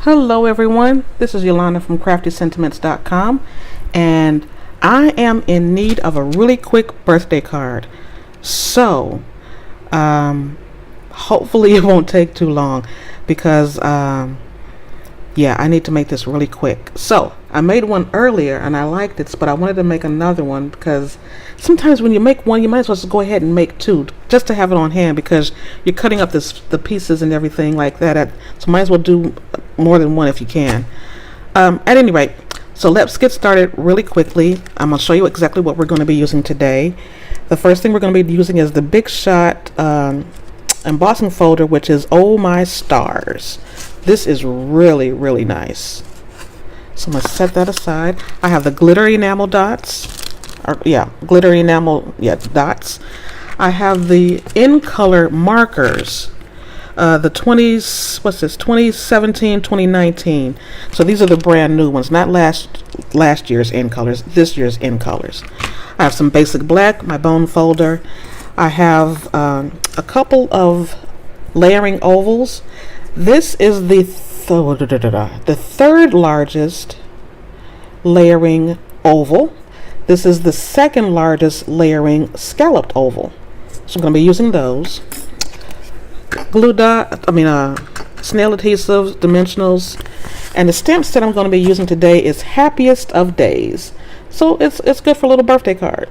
Hello everyone, this is Yolanda from CraftyScentiments.com, and I am in need of a really quick birthday card. So hopefully it won't take too long because yeah, I need to make this really quick. So I made one earlier and I liked it, but I wanted to make another one because sometimes when you make one, you might as well just go ahead and make two just to have it on hand, because you're cutting up the pieces and everything like that. So might as well do more than one if you can. At any rate, so let's get started really quickly. I'm going to show you exactly what we're going to be using today. The first thing we're going to be using is the Big Shot embossing folder, which is Oh My Stars. This is really nice. So I'm going to set that aside. I have the glitter enamel dots. Dots. I have the in color markers. The 2017, 2019. So these are the brand new ones, not last year's in colors, this year's in colors. I have some basic black, my bone folder. I have a couple of layering ovals. This is the third largest layering oval. This is the second largest layering scalloped oval. So I'm going to be using those. Snail adhesives, dimensionals, and the stamp set I'm going to be using today is Happiest of Days. So it's good for a little birthday card.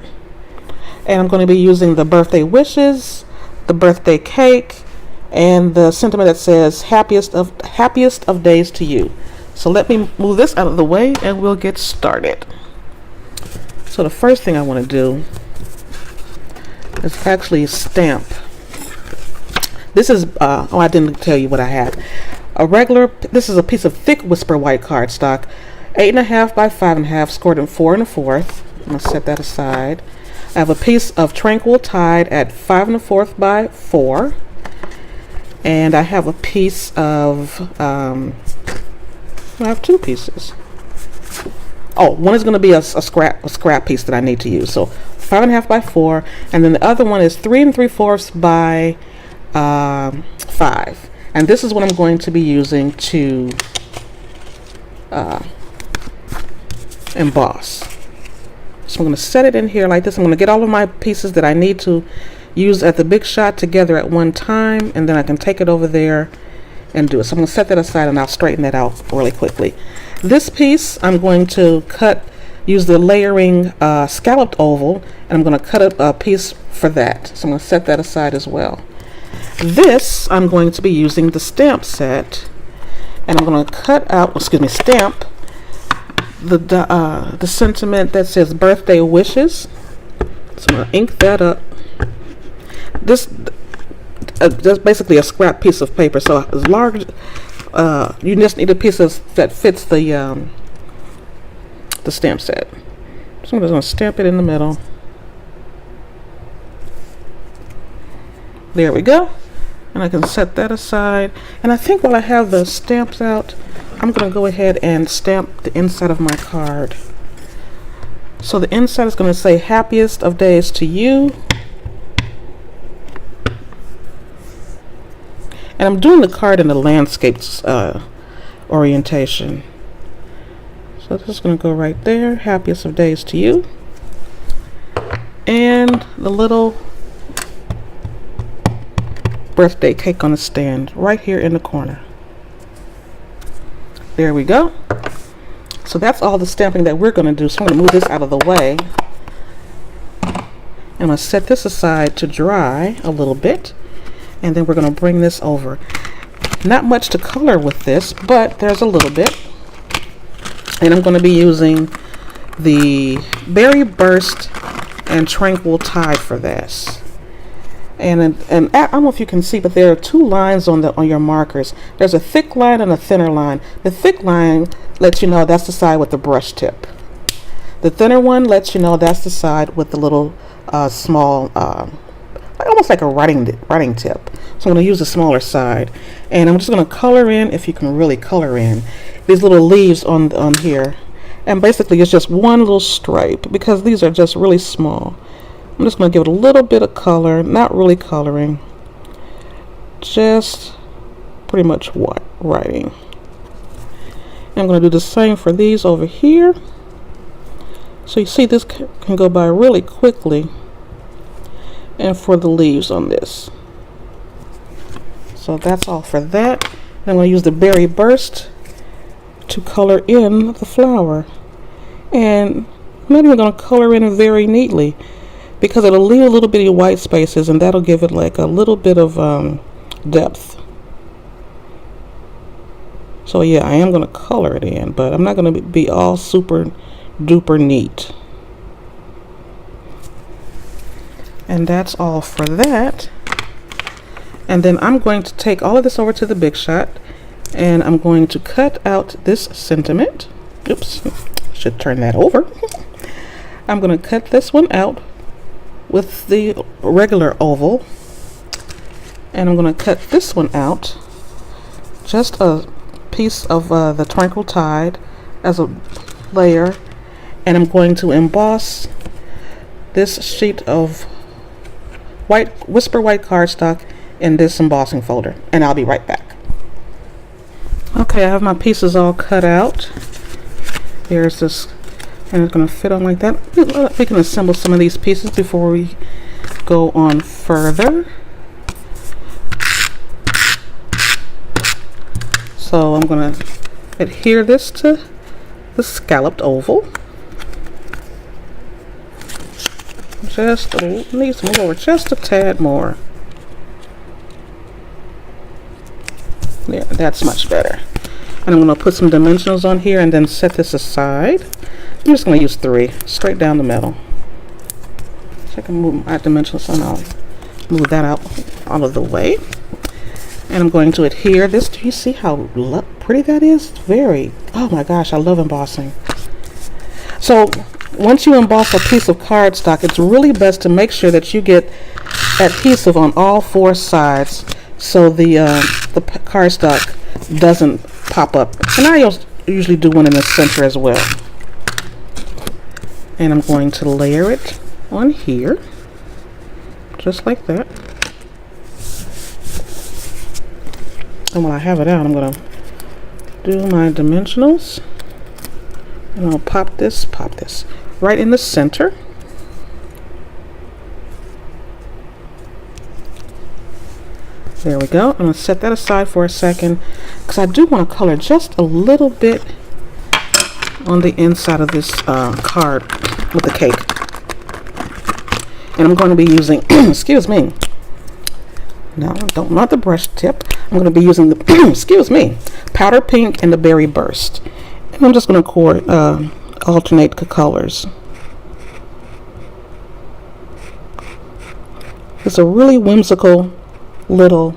And I'm going to be using the birthday wishes, the birthday cake, and the sentiment that says happiest of days to you. So let me move this out of the way and we'll get started. So the first thing I want to do is actually stamp. This is I didn't tell you what I have. This is a piece of thick Whisper white cardstock, 8.5 by 5.5, scored in 4 1/4. I'm gonna set that aside. I have a piece of Tranquil Tide at 5 1/4 by 4. And I have a piece of, I have two pieces. Oh, one is going to be a scrap piece that I need to use. So 5.5 by 4, and then the other one is 3 3/4 by 5. And this is what I'm going to be using to emboss. So I'm going to set it in here like this. I'm going to get all of my pieces that I need to use at the Big Shot together at one time, and then I can take it over there and do it. So I'm going to set that aside and I'll straighten that out really quickly. This piece I'm going to use the layering scalloped oval, and I'm going to cut a piece for that. So I'm going to set that aside as well. This I'm going to be using the stamp set, and I'm going to stamp the sentiment that says birthday wishes. So I'm going to ink that up. This just basically a scrap piece of paper, so as large you just need a piece that fits the stamp set. So I'm just going to stamp it in the middle. There we go, and I can set that aside. And I think while I have the stamps out, I'm going to go ahead and stamp the inside of my card. So the inside is going to say Happiest of Days to you. And I'm doing the card in the landscapes orientation. So this is going to go right there. Happiest of Days to you. And the little birthday cake on a stand right here in the corner. There we go. So that's all the stamping that we're going to do. So I'm going to move this out of the way. I'm going to set this aside to dry a little bit. And then we're going to bring this over. Not much to color with this, but there's a little bit. And I'm going to be using the Berry Burst and Tranquil Tide for this. And I don't know if you can see, but there are two lines on your markers. There's a thick line and a thinner line. The thick line lets you know that's the side with the brush tip. The thinner one lets you know that's the side with the little small almost like a writing tip. So I'm going to use the smaller side, and I'm just going to color in, if you can really color in, these little leaves on here. And basically it's just one little stripe because these are just really small. I'm just going to give it a little bit of color, not really coloring, just pretty much writing. I'm going to do the same for these over here. So you see this can go by really quickly. And for the leaves on this. So that's all for that. I'm going to use the berry burst to color in the flower. And I'm not even going to color in very neatly because it'll leave a little bitty white spaces and that'll give it like a little bit of depth. So yeah, I am going to color it in, but I'm not going to be all super duper neat. And that's all for that. And then I'm going to take all of this over to the Big Shot and I'm going to cut out this sentiment. Oops, should turn that over. I'm going to cut this one out with the regular oval. And I'm going to cut this one out. Just a piece of the Twinkle Tide as a layer. And I'm going to emboss this sheet of Whisper White cardstock in this embossing folder, and I'll be right back. Okay, I have my pieces all cut out. Here's this, and it's going to fit on like that. We can assemble some of these pieces before we go on further. So I'm going to adhere this to the scalloped oval. Just needs to move over just a tad more. Yeah, that's much better. And I'm going to put some dimensionals on here and then set this aside. I'm just going to use 3 straight down the middle. So I can move my dimensionals and I'll move that out of the way. And I'm going to adhere this. Do you see how pretty that is? Very. Oh my gosh, I love embossing. So once you emboss a piece of cardstock, it's really best to make sure that you get adhesive on all 4 sides so the cardstock doesn't pop up. And I usually do one in the center as well. And I'm going to layer it on here, just like that. And when I have it out, I'm going to do my dimensionals. And I'll pop this right in the center. There we go. I'm going to set that aside for a second because I do want to color just a little bit on the inside of this card with the cake. And I'm going to be using, excuse me, no, not the brush tip. I'm going to be using the, excuse me, powder pink and the berry burst. And I'm just going to alternate the colors. It's a really whimsical little,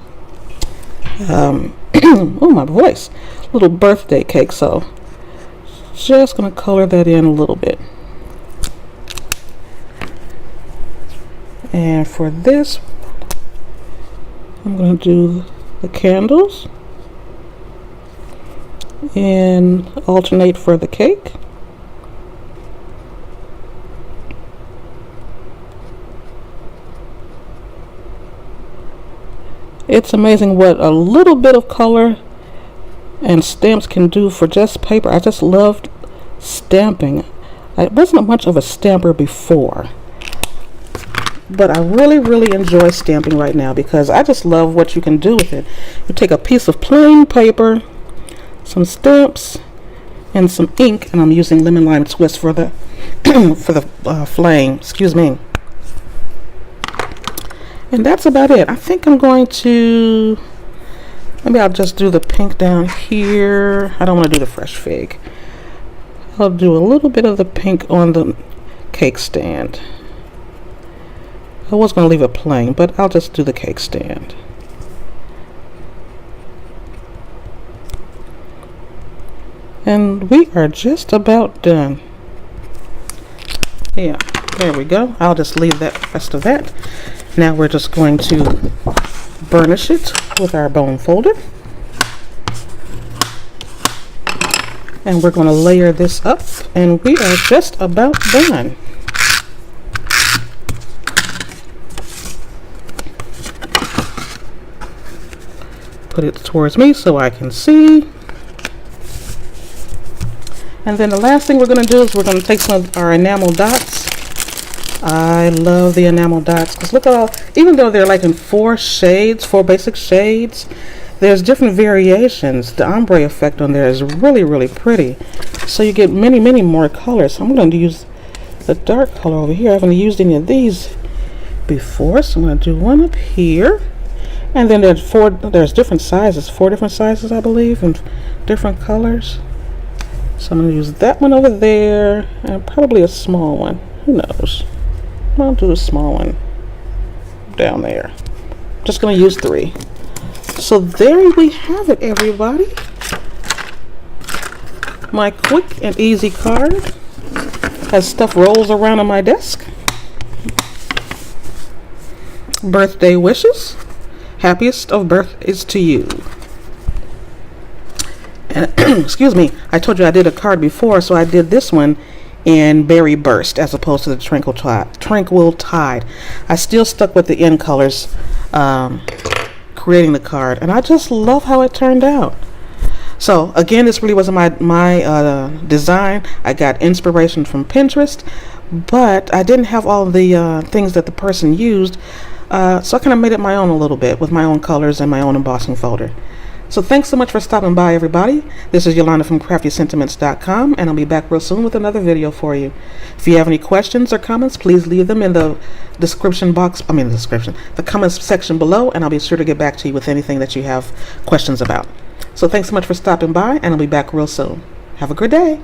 oh my voice, little birthday cake. So just going to color that in a little bit. And for this, I'm going to do the candles and alternate for the cake. It's amazing what a little bit of color and stamps can do for just paper. I just loved stamping. I wasn't much of a stamper before, but I really enjoy stamping right now because I just love what you can do with it. You take a piece of plain paper, some stamps, and some ink, and I'm using lemon lime twist for the for the flame. Excuse me. And that's about it. I think I'm going to, maybe I'll just do the pink down here. I don't want to do the fresh fig. I'll do a little bit of the pink on the cake stand. I was going to leave it plain, but I'll just do the cake stand. And we are just about done. Yeah, there we go. I'll just leave that rest of that. Now we're just going to burnish it with our bone folder. And we're going to layer this up, and we are just about done. Put it towards me so I can see. And then the last thing we're going to do is we're going to take some of our enamel dots. I love the enamel dots because look at all, even though they're like in four basic shades, there's different variations. The ombre effect on there is really, really pretty. So you get many, many more colors. So I'm going to use the dark color over here. I haven't used any of these before, so I'm going to do one up here. And then there's different sizes, 4 different sizes, I believe, and different colors. So I'm going to use that one over there, and probably a small one. Who knows? I'll do a small one down there. Just going to use 3. So there we have it, everybody. My quick and easy card as stuff rolls around on my desk. Birthday wishes. Happiest of birthdays to you. And excuse me, I told you I did a card before, so I did this one in Berry Burst as opposed to the Tranquil Tide. I still stuck with the end colors creating the card, and I just love how it turned out. So again, this really wasn't my design. I got inspiration from Pinterest, but I didn't have all the things that the person used, so I kind of made it my own a little bit with my own colors and my own embossing folder. So thanks so much for stopping by, everybody. This is Yolanda from CraftyScentiments.com, and I'll be back real soon with another video for you. If you have any questions or comments, please leave them in the the comments section below, and I'll be sure to get back to you with anything that you have questions about. So thanks so much for stopping by, and I'll be back real soon. Have a good day.